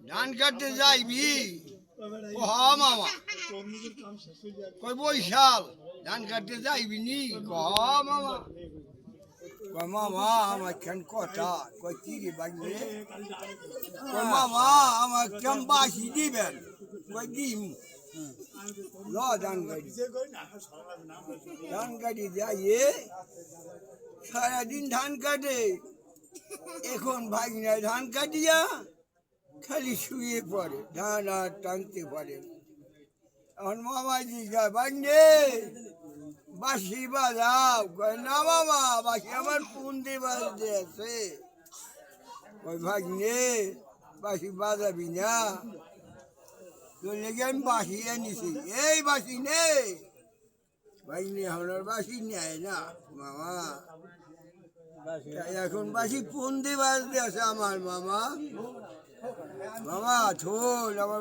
ধান কাটতে যাইবি ও হ মামা কই বৈশাল ধান কাটতে যাইবি নি ক মামা কই মামা আমার কেন কথা কই কি রে বাগলে কই মামা আমার কেম বাসি দিবেন কই দিম ল ধান কাটি যাইয়ে সারাদিন ধান কাটে এখন ভাই না ধান কাটিয়া খালি শুয়ে পড়ে ধান আর টানতে পারে এখন মামাজি গায় বাগনে বাঁশি বাজাও কয় না মামা বাঁশি আমার পুন্দি বাজতে আছে ওই ভাগনে বাঁশি বাজাবি না তোর লেগে আমি বাঁশি এনেছি এই বাঁশি নে ভাগনে আমার বাঁশি নেয় না মামা এখন বাঁশি পুন্দি বাজতে আছে আমার মামা মামা ছোল আমার